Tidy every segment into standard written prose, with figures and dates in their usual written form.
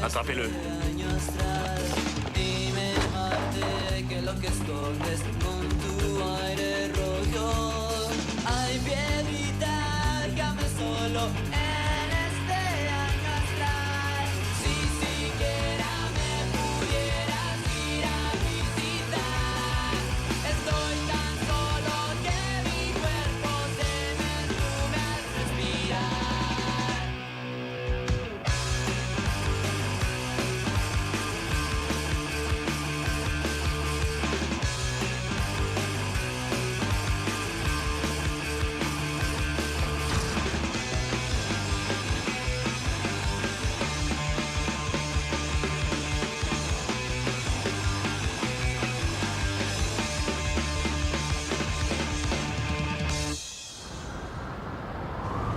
Attrapez-le.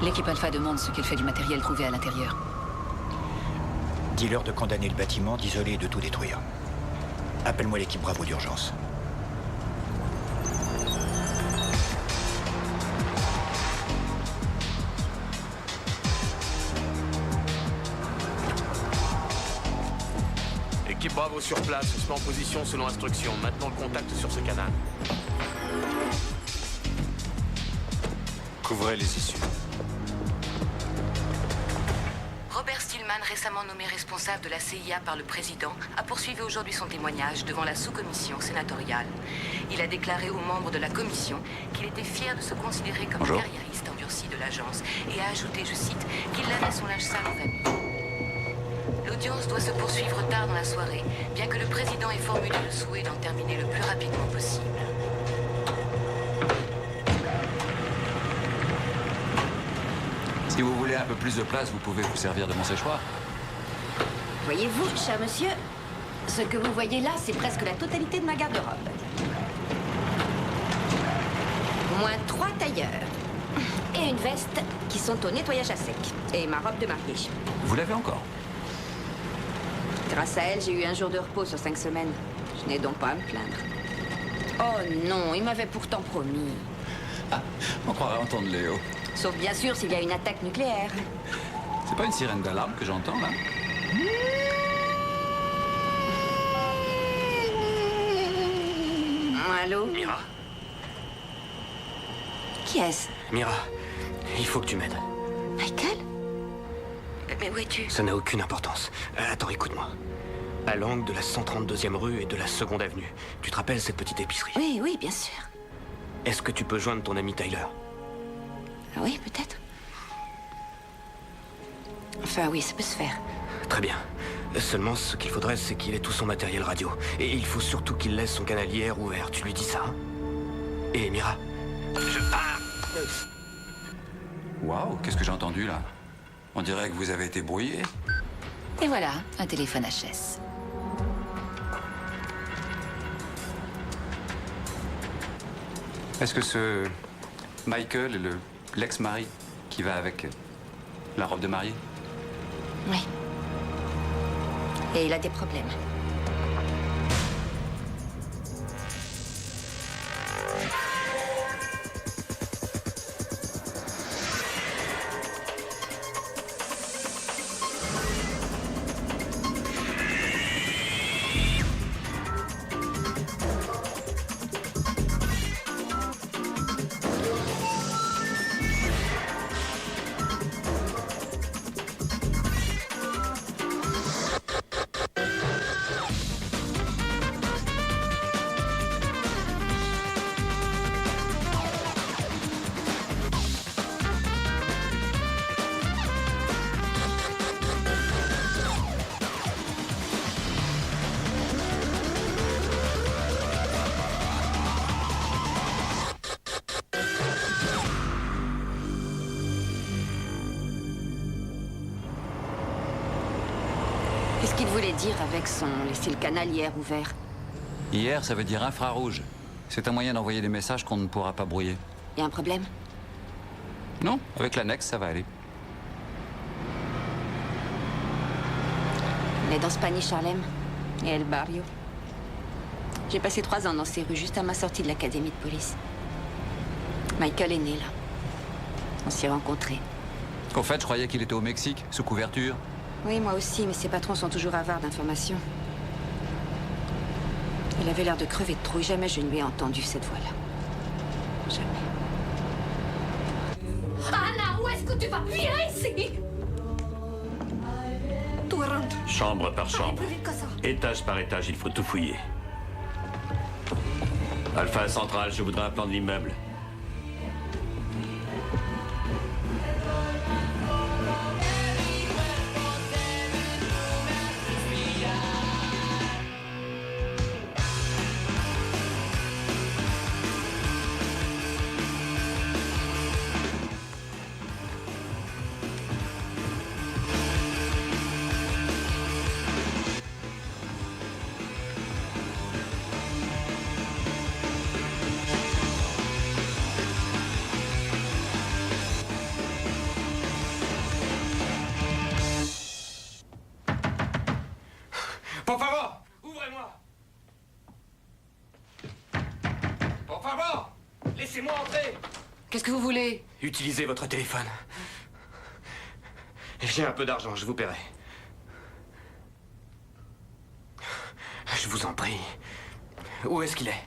L'équipe Alpha demande ce qu'elle fait du matériel trouvé à l'intérieur. Dis-leur de condamner le bâtiment, d'isoler et de tout détruire. Appelle-moi l'équipe Bravo d'urgence. Équipe Bravo sur place, on se met en position selon instruction. Maintenant le contact sur ce canal. Couvrez les issues. Robert Stillman, récemment nommé responsable de la CIA par le président, a poursuivi aujourd'hui son témoignage devant la sous-commission sénatoriale. Il a déclaré aux membres de la commission qu'il était fier de se considérer comme carriériste endurci de l'agence et a ajouté, je cite, qu'il lavait son linge sale en famille. L'audience doit se poursuivre tard dans la soirée, bien que le président ait formulé le souhait d'en terminer le plus rapidement possible. Si vous voulez un peu plus de place, vous pouvez vous servir de mon séchoir. Voyez-vous, cher monsieur, ce que vous voyez là, c'est presque la totalité de ma garde-robe. Au moins 3 tailleurs. Et une veste qui sont au nettoyage à sec. Et ma robe de mariée. Vous l'avez encore? Grâce à elle, j'ai eu un jour de repos sur 5 semaines. Je n'ai donc pas à me plaindre. Oh non, il m'avait pourtant promis. Ah, on croirait entendre Léo. Sauf bien sûr s'il y a une attaque nucléaire. C'est pas une sirène d'alarme que j'entends, là? Allô? Mira. Qui est-ce? Mira, il faut que tu m'aides. Michael? Mais où es-tu? Ça n'a aucune importance. Attends, écoute-moi. À l'angle de la 132e rue et de la 2e avenue. Tu te rappelles cette petite épicerie? Oui, oui, bien sûr. Est-ce que tu peux joindre ton ami Tyler? Oui, peut-être. Enfin, oui, ça peut se faire. Très bien. Seulement, ce qu'il faudrait, c'est qu'il ait tout son matériel radio. Et il faut surtout qu'il laisse son canal IR ouvert. Tu lui dis ça, hein? Et Mira, Waouh, qu'est-ce que j'ai entendu, là? On dirait que vous avez été brouillé. Et voilà, un téléphone HS. Est-ce que ce Michael est l'ex-mari qui va avec la robe de mariée? Oui. Et il a des problèmes. Qu'est-ce qu'il voulait dire avec son laisser le canal hier ouvert? Hier, ça veut dire infrarouge. C'est un moyen d'envoyer des messages qu'on ne pourra pas brouiller. Il y a un problème? Non, avec l'annexe, ça va aller. On est dans Spanish Harlem et El Barrio. J'ai passé 3 ans dans ces rues juste à ma sortie de l'académie de police. Michael est né là. On s'y est rencontrés. Au fait, je croyais qu'il était au Mexique, sous couverture. Oui, moi aussi, mais ses patrons sont toujours avares d'informations. Il avait l'air de crever de trouille. Jamais je ne lui ai entendu cette voix-là. Jamais. Anna, où est-ce que tu vas? Viens ici! Toi, rentre. Chambre par chambre. Plus vite que ça. Étage par étage, il faut tout fouiller. Alpha Central, je voudrais un plan de l'immeuble. Por favor, ouvrez-moi. Por favor, laissez-moi entrer. Qu'est-ce que vous voulez? Utilisez votre téléphone. J'ai un peu d'argent, je vous paierai. Je vous en prie. Où est-ce qu'il est?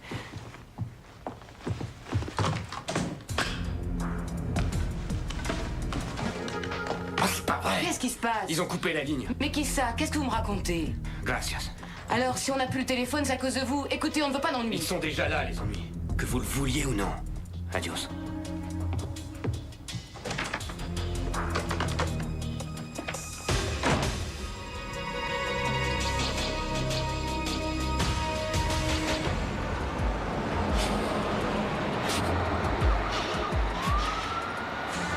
Oh, c'est pas vrai. Qu'est-ce qui se passe? Ils ont coupé la ligne. Mais qui ça? Qu'est-ce que vous me racontez? Gracias. Alors, si on n'a plus le téléphone, c'est à cause de vous. Écoutez, on ne veut pas d'ennuis. Ils sont déjà là, les ennuis. Que vous le vouliez ou non. Adios.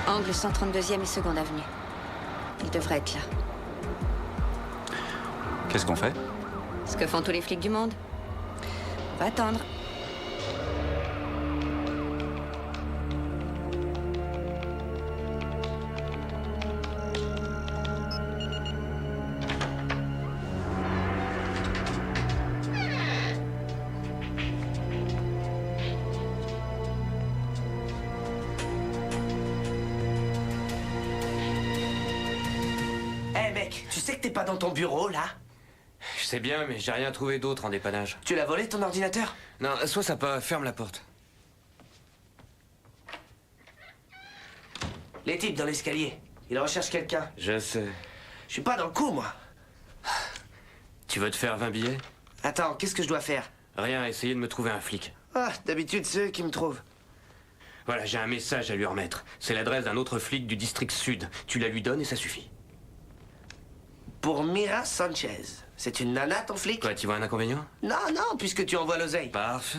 Angle 132e et 2e avenue. Il devrait être là. Qu'est-ce qu'on fait? Ce que font tous les flics du monde. On va attendre. Eh mec, tu sais que t'es pas dans ton bureau, là? Je sais bien, mais j'ai rien trouvé d'autre en dépannage. Tu l'as volé, ton ordinateur? Non, sois sympa, ferme la porte. Les types dans l'escalier. Ils recherchent quelqu'un. Je sais. Je suis pas dans le coup, moi. Tu veux te faire 20 billets? Attends, qu'est-ce que je dois faire? Rien, essayer de me trouver un flic. Ah, d'habitude, c'est eux qui me trouvent. Voilà, j'ai un message à lui remettre. C'est l'adresse d'un autre flic du district sud. Tu la lui donnes et ça suffit. Pour Mira Sanchez. C'est une nana, ton flic? Quoi, tu vois un inconvénient? Non, non, puisque tu envoies l'oseille. Parfait.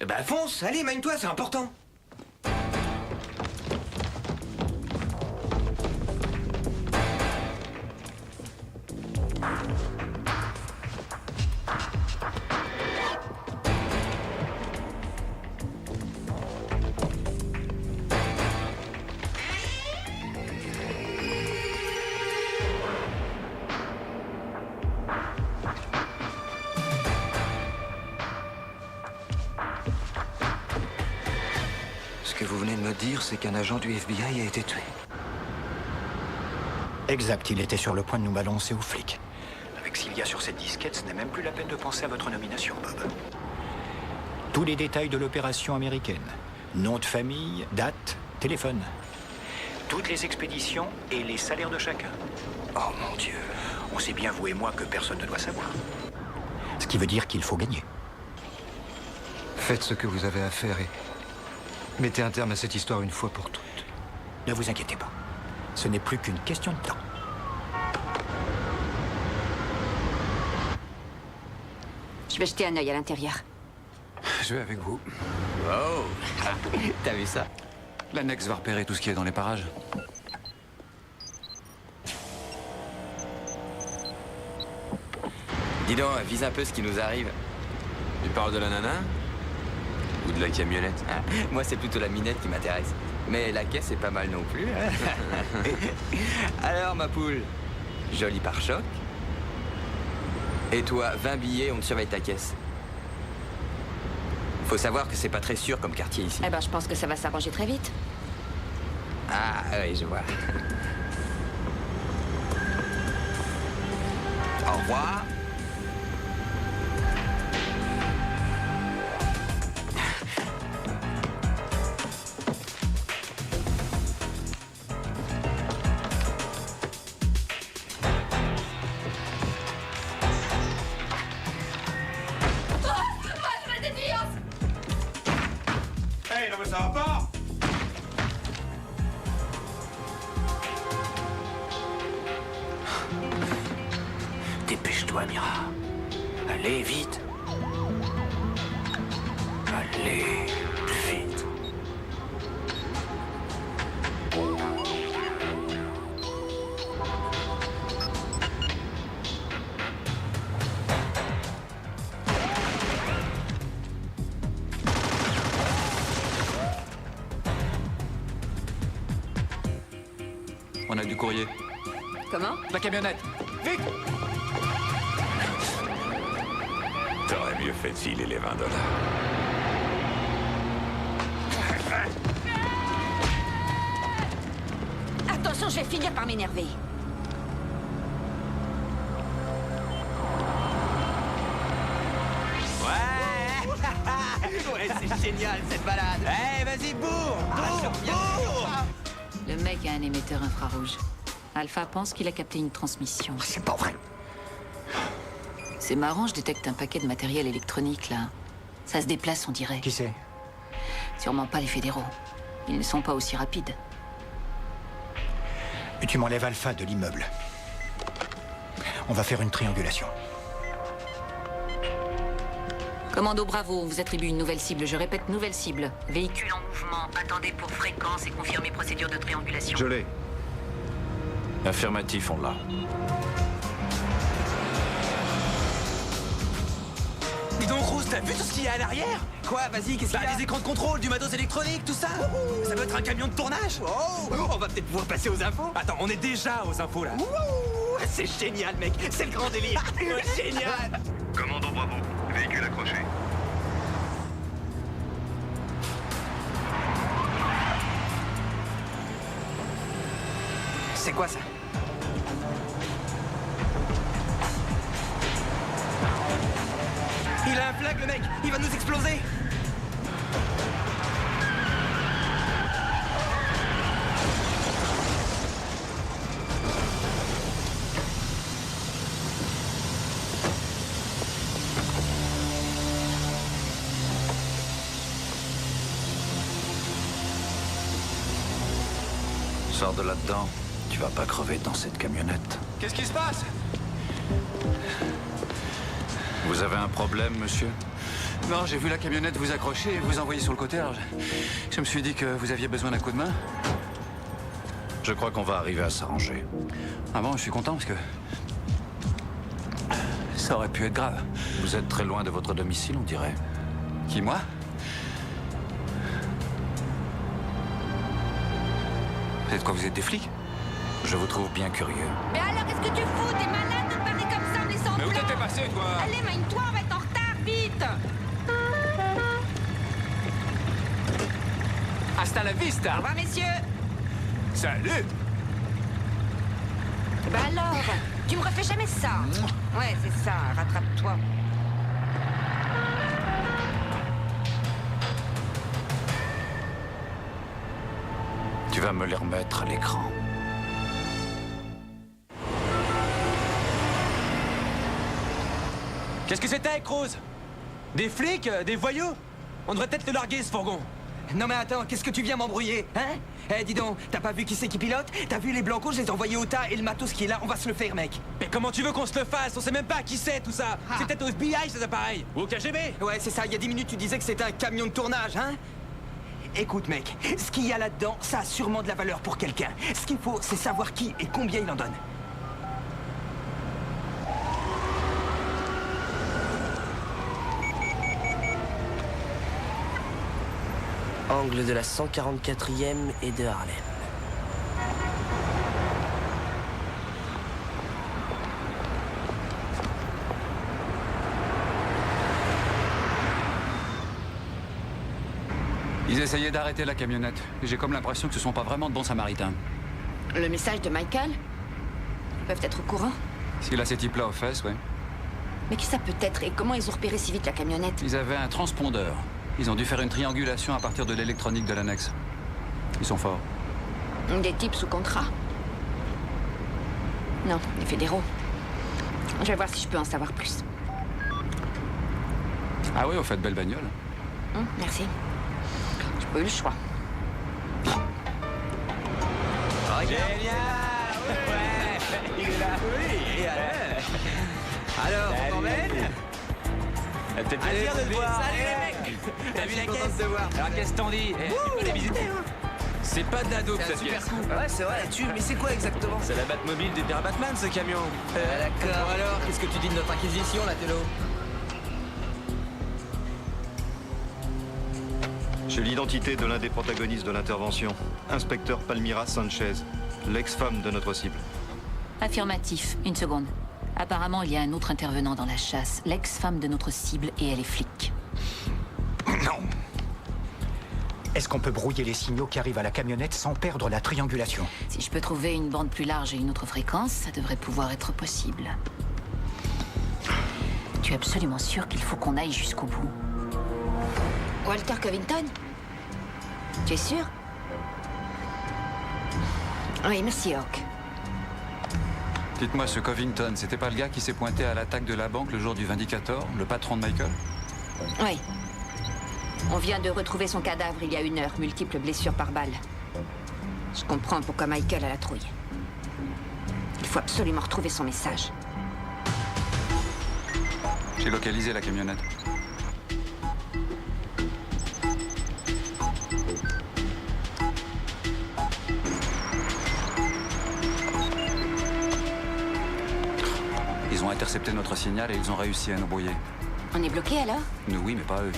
Eh ben fonce, allez, mène-toi, c'est important. Ce que vous venez de me dire, c'est qu'un agent du FBI a été tué. Exact, il était sur le point de nous balancer aux flics. Avec ce qu'il y a sur cette disquette, ce n'est même plus la peine de penser à votre nomination, Bob. Tous les détails de l'opération américaine. Nom de famille, date, téléphone. Toutes les expéditions et les salaires de chacun. Oh mon Dieu, on sait bien, vous et moi, que personne ne doit savoir. Ce qui veut dire qu'il faut gagner. Faites ce que vous avez à faire et mettez un terme à cette histoire une fois pour toutes. Ne vous inquiétez pas. Ce n'est plus qu'une question de temps. Je vais jeter un œil à l'intérieur. Je vais avec vous. Oh, t'as vu ça? L'annexe va repérer tout ce qu'il y a dans les parages. Dis donc, vise un peu ce qui nous arrive. Tu parles de la nana? Ou de la camionnette? Ah, moi, c'est plutôt la minette qui m'intéresse. Mais la caisse est pas mal non plus. Hein. Alors, ma poule, joli pare-choc. Et toi, 20 billets, on te surveille ta caisse. Faut savoir que c'est pas très sûr comme quartier ici. Eh ben, je pense que ça va s'arranger très vite. Ah, oui, je vois. Au revoir. ¡Madre de Dios! Hey, non mais ça va pas! Dépêche-toi, Mira. Allez, vite. Allez, plus vite. On a du courrier. Comment? La camionnette. Vite! T'aurais mieux fait de filer les $20. Attention, je vais finir par m'énerver. Ouais, c'est génial cette balade. Eh, vas-y, bourre, bourre. Le mec a un émetteur infrarouge. Alpha pense qu'il a capté une transmission. C'est pas vrai. C'est marrant, je détecte un paquet de matériel électronique, là. Ça se déplace, on dirait. Qui c'est? Sûrement pas les fédéraux. Ils ne sont pas aussi rapides. Et tu m'enlèves Alpha de l'immeuble. On va faire une triangulation. Commando Bravo, on vous attribue une nouvelle cible. Je répète, nouvelle cible. Véhicule en mouvement. Attendez pour fréquence et confirmez procédure de triangulation. Je l'ai. Affirmatif, on l'a. Dis donc, Rose, t'as vu tout ce qu'il y a à l'arrière? Quoi, vas-y, qu'est-ce qu'il y a? Des écrans de contrôle, du matos électronique, tout ça. Ça doit être un camion de tournage. Oh, on va peut-être pouvoir passer aux infos. Attends, on est déjà aux infos, là. C'est génial, mec. C'est le grand délire. Génial. Commandant Bravo, véhicule accroché. C'est quoi ça? Il a un flag, le mec. Il va nous exploser. Sors de là-dedans. Tu vas pas crever dans cette camionnette. Qu'est-ce qui se passe? Vous avez un problème, monsieur? Non, j'ai vu la camionnette vous accrocher et vous envoyer sur le côté. Alors je me suis dit que vous aviez besoin d'un coup de main. Je crois qu'on va arriver à s'arranger. Ah bon, je suis content parce que ça aurait pu être grave. Vous êtes très loin de votre domicile, on dirait. Qui, moi? Vous êtes quoi, vous êtes des flics? Je vous trouve bien curieux. Mais alors, qu'est-ce que tu fous? T'es malade de parler comme ça en me laissant Mais où blanc. t'étais passé, toi? Allez, mène-toi, on va être en retard, vite. Hasta la vista! Au revoir, messieurs. Salut! Bah alors, tu me refais jamais ça. Ouais, c'est ça, rattrape-toi. Tu vas me les remettre à l'écran. Qu'est-ce que c'était, Rose? Des flics? Des voyous? On devrait peut-être le larguer, ce fourgon. Non mais attends, qu'est-ce que tu viens m'embrouiller, hein? Eh, dis donc, t'as pas vu qui c'est qui pilote? T'as vu les blancos, je les ai envoyés au tas et le matos qui est là, on va se le faire, mec. Mais comment tu veux qu'on se le fasse? On sait même pas qui c'est, tout ça. C'est peut-être au FBI, ces appareils. Ou au KGB. Ouais, c'est ça, il y a 10 minutes, tu disais que c'était un camion de tournage, hein? Écoute, mec, ce qu'il y a là-dedans, ça a sûrement de la valeur pour quelqu'un. Ce qu'il faut, c'est savoir qui et combien il en donne. Angle de la 144e et de Harlem. Ils essayaient d'arrêter la camionnette. J'ai comme l'impression que ce sont pas vraiment de bons samaritains. Le message de Michael? Ils peuvent être au courant? S'il a ces types-là aux fesses, ouais. Mais qui ça peut être? Et comment ils ont repéré si vite la camionnette? Ils avaient un transpondeur. Ils ont dû faire une triangulation à partir de l'électronique de l'annexe. Ils sont forts. Des types sous contrat? Non, des fédéraux. Je vais voir si je peux en savoir plus. Ah oui, au fait, belle bagnole. Merci. J'ai pas eu le choix. Génial! Ouais! Il est là! Oui! Et alors, on t'emmène? Ça te fait plaisir de te voir. Salut les mecs! T'as vu la caisse? De voir. Alors qu'est-ce que t'en dis? Tu peux la visiter, hein? C'est pas de la dope cette pièce. Ouais, c'est vrai, mais c'est quoi exactement? C'est la Batmobile du père Batman, ce camion. D'accord, alors, qu'est-ce que tu dis de notre acquisition, la Télo? J'ai l'identité de l'un des protagonistes de l'intervention. Inspecteur Palmira Sanchez, l'ex-femme de notre cible. Affirmatif. Une seconde. Apparemment, il y a un autre intervenant dans la chasse. L'ex-femme de notre cible et elle est flic. Non. Est-ce qu'on peut brouiller les signaux qui arrivent à la camionnette sans perdre la triangulation? Si je peux trouver une bande plus large et une autre fréquence, ça devrait pouvoir être possible. Tu es absolument sûr qu'il faut qu'on aille jusqu'au bout? Walter Covington? Tu es sûr? Oui, merci, Hawk. Dites-moi, ce Covington, c'était pas le gars qui s'est pointé à l'attaque de la banque le jour du Vindicator, le patron de Michael? Oui. On vient de retrouver son cadavre il y a 1 heure, multiples blessures par balle. Je comprends pourquoi Michael a la trouille. Il faut absolument retrouver son message. J'ai localisé la camionnette. Ils ont intercepté notre signal et ils ont réussi à nous brouiller. On est bloqué alors? Nous, oui, mais pas eux.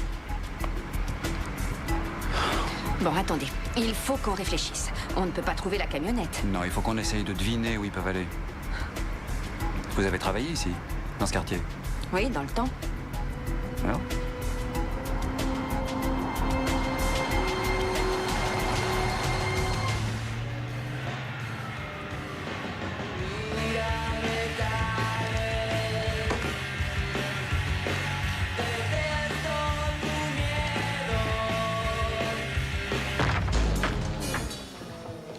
Bon, attendez. Il faut qu'on réfléchisse. On ne peut pas trouver la camionnette. Non, il faut qu'on essaye de deviner où ils peuvent aller. Vous avez travaillé ici, dans ce quartier? Oui, dans le temps. Alors?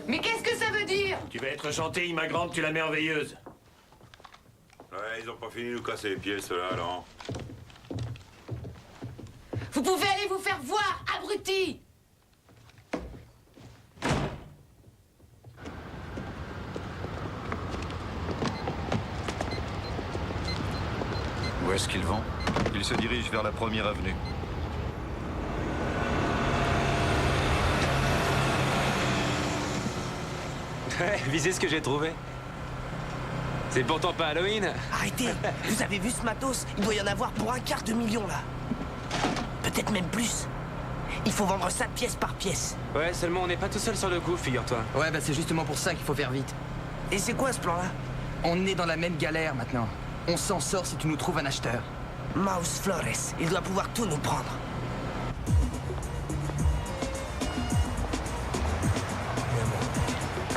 Mais qu'est-ce que ça veut dire? Tu vas être gentille, ma grande, tu la merveilleuse. Ouais, ils ont pas fini de nous casser les pieds, ceux-là, non? Vous pouvez aller vous faire voir, abruti! Où est-ce qu'ils vont? Ils se dirigent vers la 1er avenue. Ouais, visez ce que j'ai trouvé. C'est pourtant pas Halloween. Arrêtez! Vous avez vu ce matos? Il doit y en avoir pour 250 000 là. Peut-être même plus. Il faut vendre ça pièce par pièce. Ouais, seulement on n'est pas tout seul sur le coup, figure-toi. Ouais, bah c'est justement pour ça qu'il faut faire vite. Et c'est quoi ce plan-là? On est dans la même galère maintenant. On s'en sort si tu nous trouves un acheteur. Mouse Flores, il doit pouvoir tout nous prendre.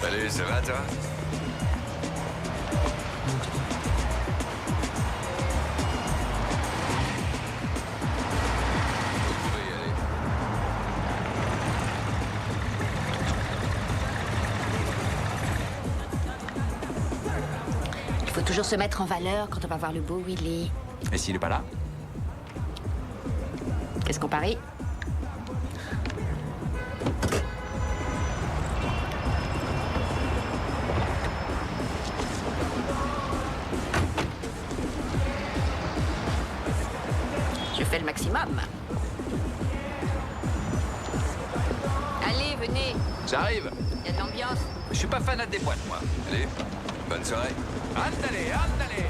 Salut, ça va, toi? Il faut toujours se mettre en valeur quand on va voir le beau Willy. Et s'il est pas là? Qu'est-ce qu'on parie? Je fais le maximum. Allez, venez. J'arrive. Il y a de l'ambiance. Je suis pas fanat des boîtes, moi. Allez, bonne soirée. Andale, andale.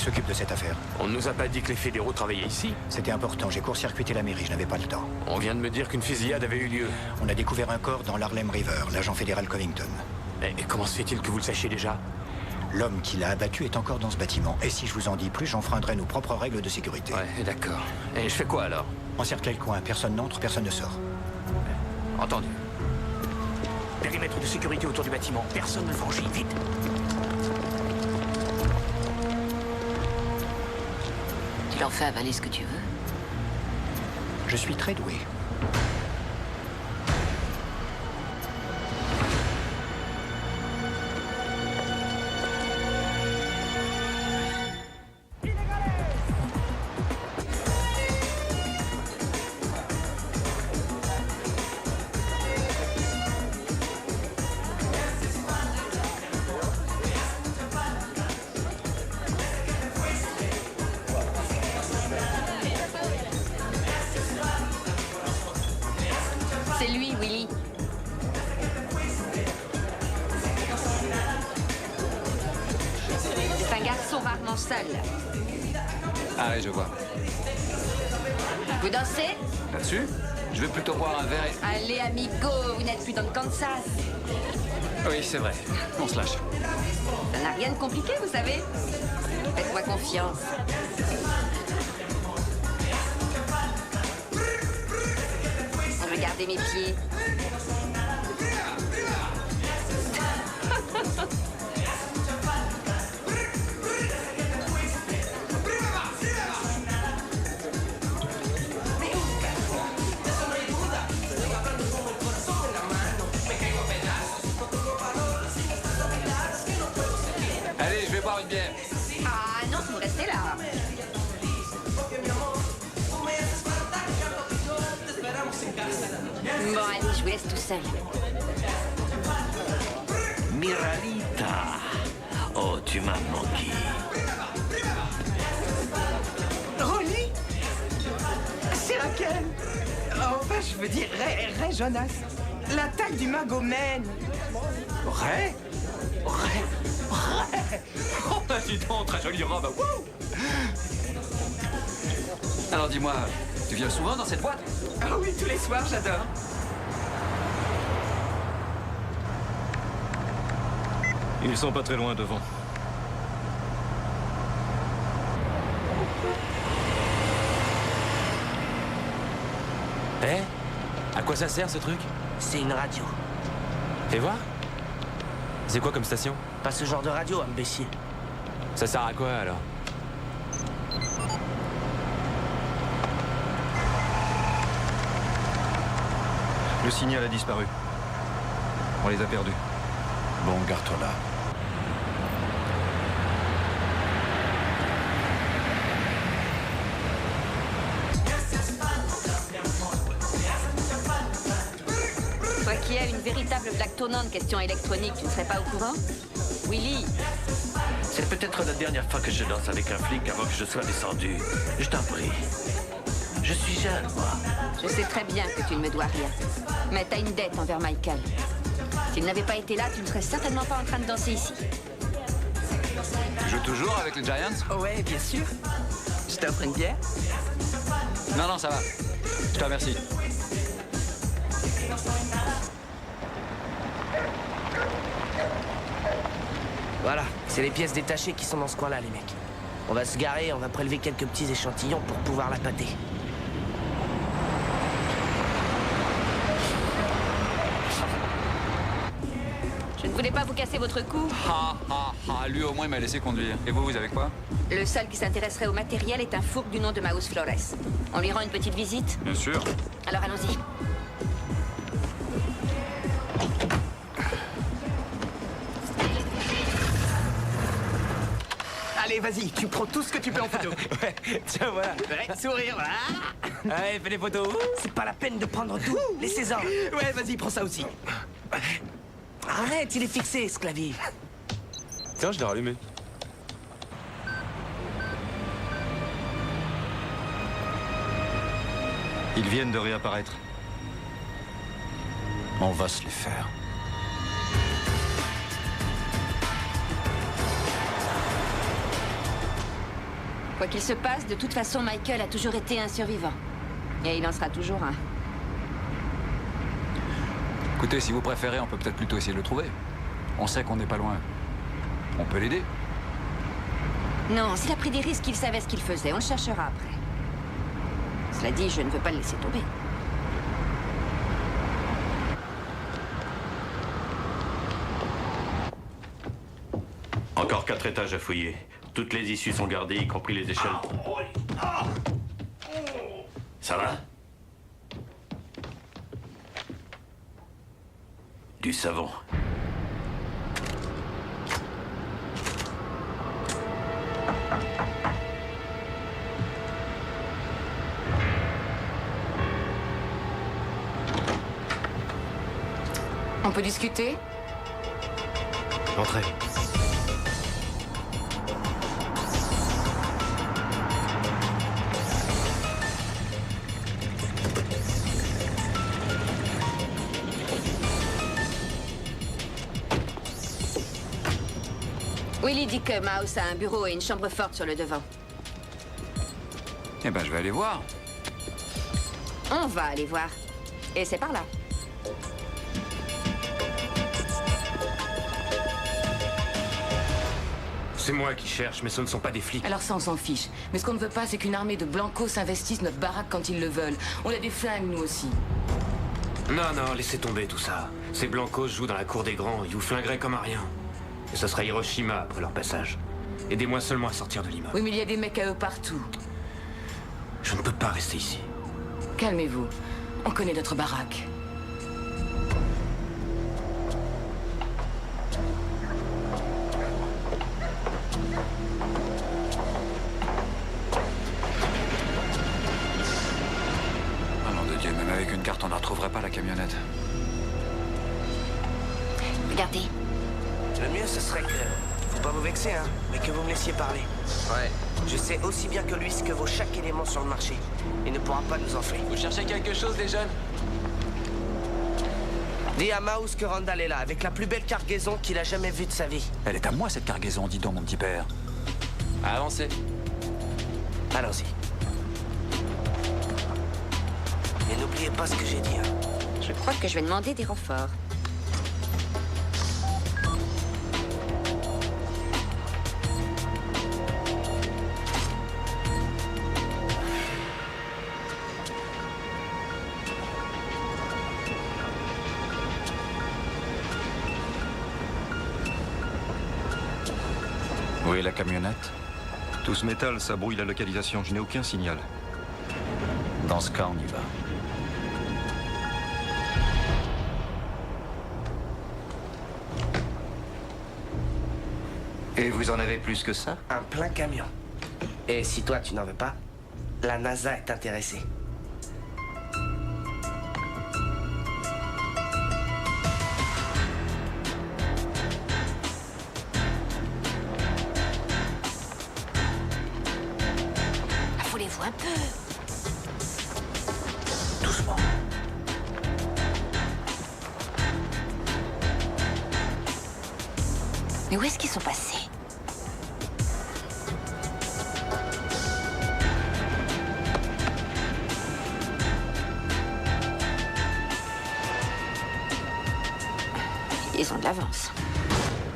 s'occupe de cette affaire? On ne nous a pas dit que les fédéraux travaillaient ici. C'était important, j'ai court-circuité la mairie, je n'avais pas le temps. On vient de me dire qu'une fusillade avait eu lieu. On a découvert un corps dans l'Harlem River, l'agent fédéral Covington. Et comment se fait-il que vous le sachiez déjà? L'homme qui l'a abattu est encore dans ce bâtiment. Et si je vous en dis plus, j'enfreindrai nos propres règles de sécurité. Ouais, d'accord. Et je fais quoi alors? Encercler le coin, personne n'entre, personne ne sort. Entendu. Périmètre de sécurité autour du bâtiment. Personne ne franchit. Vite. Tu leur fais avaler ce que tu veux? Je suis très doué. C'est lui, Willy. C'est un garçon rarement sale. Ah ouais, je vois. Vous dansez? Là-dessus, je vais plutôt boire un verre et... Allez, amigo, vous n'êtes plus dans le Kansas. Oui, c'est vrai. On se lâche. Ça n'a rien de compliqué, vous savez. Faites-moi confiance. Regardez mes pieds. Allez, je vais boire une bière. Ah non, vous restez là. Bon, allez, je vous laisse tout seul. Miralita. Oh, tu m'as manqué. Rolly? C'est Raquel. Enfin, je veux dire, Ray Jonas. L'attaque du Magomen. Ray? Oh, bah dis donc, très jolie robe. Wouh! Alors dis-moi, tu viens souvent dans cette boîte? Ah oui, tous les soirs, j'adore. Ils sont pas très loin devant. Eh? À quoi ça sert ce truc? C'est une radio. Fais voir. C'est quoi comme station? Pas ce genre de radio, imbécile. Ça sert à quoi alors? Le signal a disparu. On les a perdus. Bon, garde-toi là. Toi qui as une véritable plaque tournante question électronique, tu ne serais pas au courant? Willy, C'est peut-être la dernière fois que je danse avec un flic avant que je sois descendu. Je t'en prie. Je suis jeune, moi. je sais très bien que tu ne me dois rien. Mais t'as une dette envers Michael. S'il n'avait pas été là, tu ne serais certainement pas en train de danser ici. Tu joues toujours avec les Giants? Oh ouais, bien sûr. Je t'offre une bière? Non, non, ça va. Je te remercie. Voilà, c'est les pièces détachées qui sont dans ce coin-là, les mecs. On va se garer, on va prélever quelques petits échantillons pour pouvoir la pâter. Je ne voulais pas vous casser votre cou. Lui au moins il m'a laissé conduire. Et vous avez quoi? Le seul qui s'intéresserait au matériel est un fourgue du nom de Maus Flores. On lui rend une petite visite? Bien sûr. Alors allons-y. Allez, vas-y, tu prends tout ce que tu peux en photo. Ouais, tiens, voilà. Ouais, sourire, voilà. Allez, fais des photos. C'est pas la peine de prendre tout. Laissez-en. Ouais, vas-y, prends ça aussi. Arrête, il est fixé, ce clavier. Tiens, je l'ai rallumé. Ils viennent de réapparaître. On va se les faire. Quoi qu'il se passe, de toute façon, Michael a toujours été un survivant. Et il en sera toujours un. Écoutez, si vous préférez, on peut peut-être plutôt essayer de le trouver. On sait qu'on n'est pas loin. On peut l'aider. Non, s'il a pris des risques, il savait ce qu'il faisait. On le cherchera après. Cela dit, je ne veux pas le laisser tomber. Encore 4 étages à fouiller. Toutes les issues sont gardées, y compris les échelles. Ça va? Du savon. On peut discuter? Entrez. Willy dit que Mouse a un bureau et une chambre forte sur le devant. Eh ben, je vais aller voir. On va aller voir. Et c'est par là. C'est moi qui cherche, mais ce ne sont pas des flics. Alors ça, on s'en fiche. Mais ce qu'on ne veut pas, c'est qu'une armée de blancos s'investisse notre baraque quand ils le veulent. On a des flingues, nous aussi. Non, non, laissez tomber tout ça. Ces blancos jouent dans la cour des grands, ils vous flingueraient comme à rien. Et ce sera Hiroshima après leur passage. Aidez-moi seulement à sortir de l'immeuble. Oui, mais il y a des mecs à eux partout. Je ne peux pas rester ici. Calmez-vous. On connaît notre baraque. Oh nom de Dieu, même avec une carte, on ne retrouverait pas la camionnette. Regardez. Le mieux, ce serait que... Faut pas vous vexer, hein, mais que vous me laissiez parler. Ouais. Je sais aussi bien que lui ce que vaut chaque élément sur le marché. Il ne pourra pas nous enfler. Vous cherchez quelque chose, les jeunes? Dis à Mouse que Randall est là, avec la plus belle cargaison qu'il a jamais vue de sa vie. Elle est à moi, cette cargaison, dis donc, mon petit père. Avancez. Allons-y. Mais n'oubliez pas ce que j'ai dit, hein. Je crois que je vais demander des renforts. Où est la camionnette? Tout ce métal, ça brouille la localisation. Je n'ai aucun signal. Dans ce cas, on y va. Et vous en avez plus que ça? Un plein camion. Et si toi, tu n'en veux pas, la NASA est intéressée. Affolez-vous un peu. Doucement. Mais où est-ce qu'ils sont passés? Ils ont de l'avance.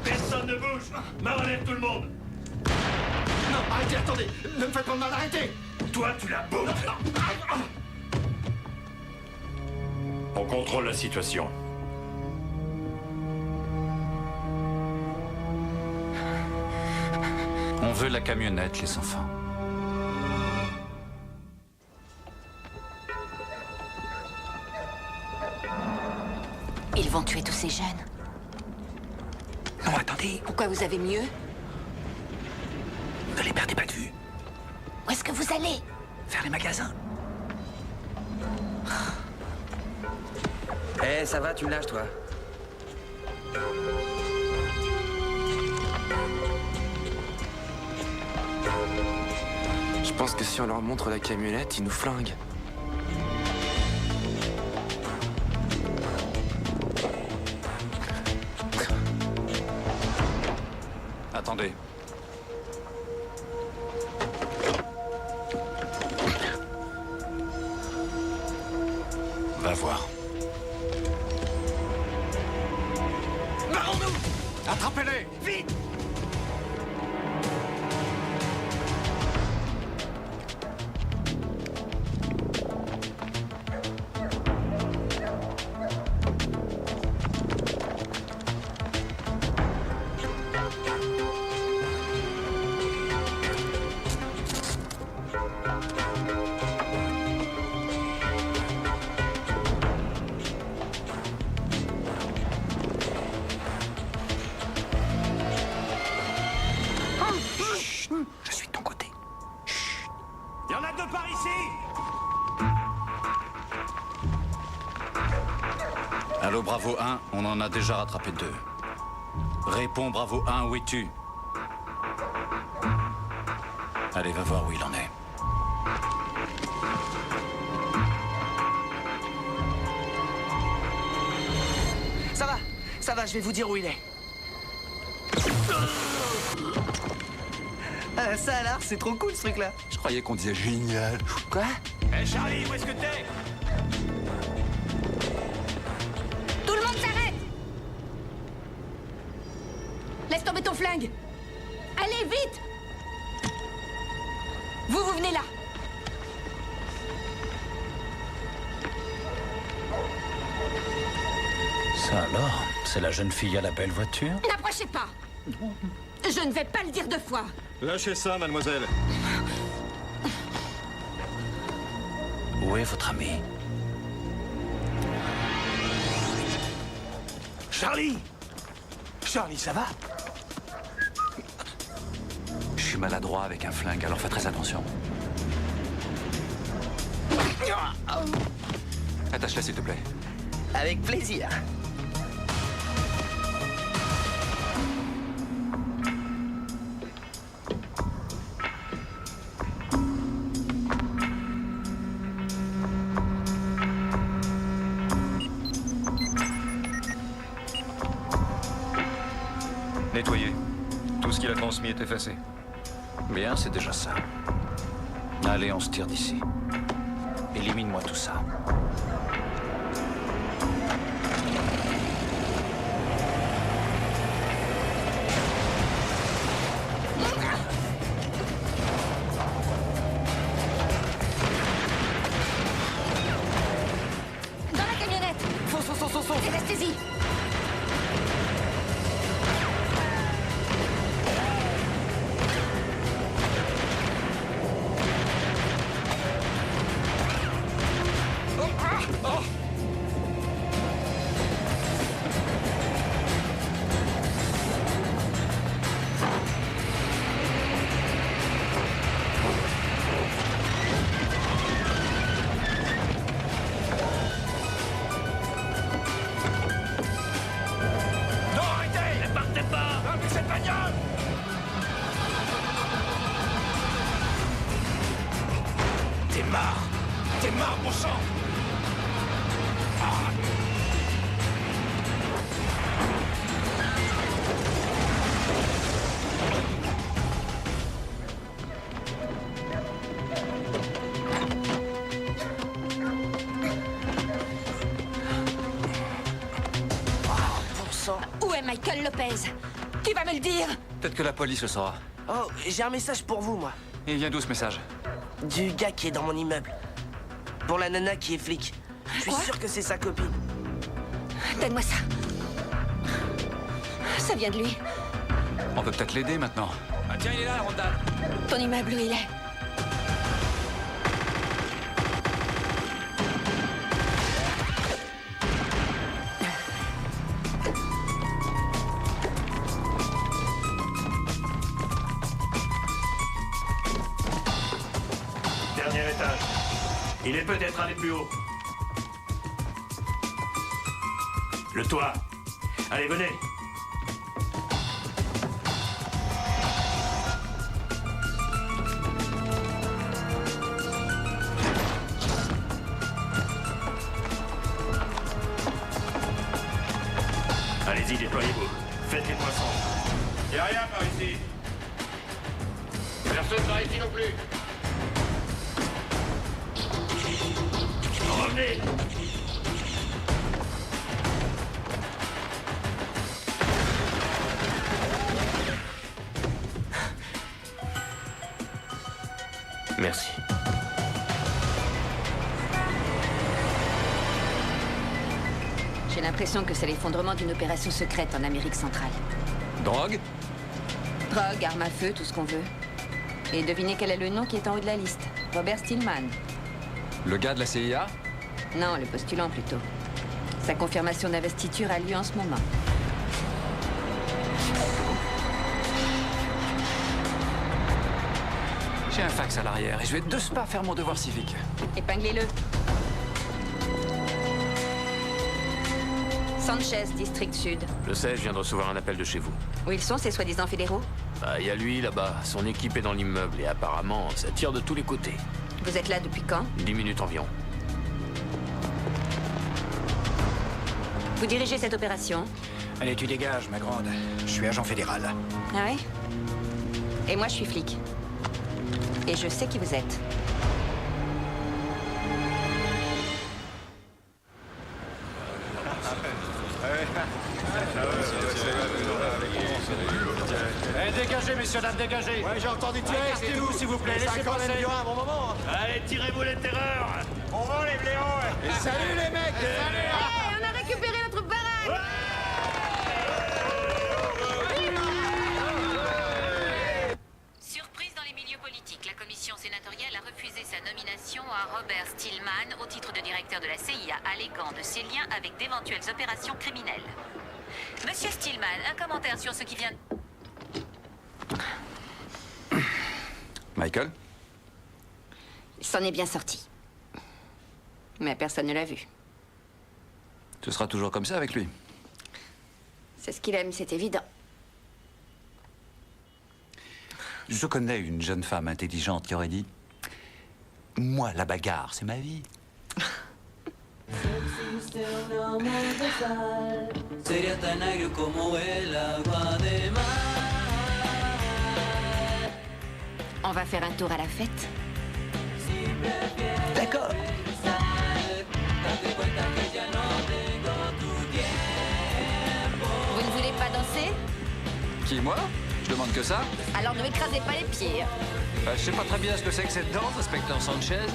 Personne ne bouge. Main en l'air, tout le monde. Non, arrêtez, attendez. Ne me faites pas de mal, arrêtez. Toi, tu la bouffe. On contrôle la situation. On veut la camionnette, les enfants. Ils vont tuer tous ces jeunes. Non, attendez, Pourquoi vous avez mieux? ne les perdez pas de vue. Où est-ce que vous allez? Vers les magasins. Eh, ça va, tu me lâches, toi. Je pense que si on leur montre la camionnette, ils nous flinguent. Attendez. Va voir. Barrons-nous! Attrapez-les! Vite! Je suis de ton côté. Il y en a deux par ici! Allô, Bravo 1, on en a déjà rattrapé 2. Réponds, Bravo 1, où es-tu? Allez, va voir où il en est. Ça va, je vais vous dire où il est. Ça alors, c'est trop cool ce truc-là. Je croyais qu'on disait génial. Quoi? Hé Charlie, où est-ce que t'es? Tout le monde s'arrête! Laisse tomber ton flingue! Allez, vite! Vous venez là! Ça alors, c'est la jeune fille à la belle voiture? N'approchez pas! Je ne vais pas le dire 2 fois! Lâchez ça, mademoiselle. Où est votre ami? Charlie! Charlie, ça va? Je suis maladroit avec un flingue, alors fais très attention. Attache-la, s'il te plaît. Avec plaisir. Nettoyé. Tout ce qu'il a transmis est effacé. Bien, c'est déjà ça. Allez, on se tire d'ici. Élimine-moi tout ça. Dans la camionnette! Fonce! Et restez-y! Non, arrêtez! Ne partez pas! Avec cette bagnole! T'es marre, mon sang! Où est Michael Lopez? Tu vas me le dire? Peut-être que la police le saura. Oh, j'ai un message pour vous, moi. Et il vient d'où ce message? Du gars qui est dans mon immeuble. Pour la nana qui est flic. Je suis sûr que c'est sa copine. Donne-moi ça. Ça vient de lui. On peut peut-être l'aider maintenant. Ah tiens, il est là, Rondal! Ton immeuble, où il est? Dernier étage. Il est peut-être allé plus haut. Le toit. Allez, venez. Allez-y, déployez-vous. Faites les poissons. Y'a rien par ici. Personne par ici non plus. Revenez. J'ai l'impression que c'est l'effondrement d'une opération secrète en Amérique centrale. Drogue? Drogue, armes à feu, tout ce qu'on veut. Et devinez quel est le nom qui est en haut de la liste? Robert Stillman. Le gars de la CIA? Non, le postulant plutôt. Sa confirmation d'investiture a lieu en ce moment. J'ai un fax à l'arrière et je vais de ce pas faire mon devoir civique. Épinglez-le. Sanchez, district sud. Je sais, je viens de recevoir un appel de chez vous. Où ils sont, ces soi-disant fédéraux? Bah, y a lui là-bas. Son équipe est dans l'immeuble et apparemment, ça tire de tous les côtés. Vous êtes là depuis quand? 10 minutes environ. Vous dirigez cette opération? Allez, tu dégages, ma grande. Je suis agent fédéral. Ah ouais? Et moi, je suis flic. Et je sais qui vous êtes. Dégagez, messieurs, dames, dégagez. Ouais, j'ai entendu tirer. Restez-vous, s'il vous plaît. Laissez passer. Un bon moment. Allez, tirez-vous les terreurs. On va les bléons. Et salut, les mecs. Hey, on a récupéré notre baraque. Surprise dans les milieux politiques, la commission sénatoriale a refusé sa nomination à Robert Stillman au titre de directeur de la CIA, alléguant de ses liens avec d'éventuelles opérations criminelles. Monsieur Stillman, un commentaire sur ce qui vient... Michael? Il s'en est bien sorti. Mais personne ne l'a vu. Ce sera toujours comme ça avec lui. C'est ce qu'il aime, c'est évident. Je connais une jeune femme intelligente qui aurait dit « Moi, la bagarre, c'est ma vie. » On va faire un tour à la fête? D'accord. Vous ne voulez pas danser? Qui, moi? Je demande que ça? Alors ne m'écrasez pas les pieds. Je sais pas très bien ce que c'est que cette danse, inspecteur Sanchez.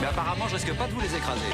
Mais apparemment, je risque pas de vous les écraser.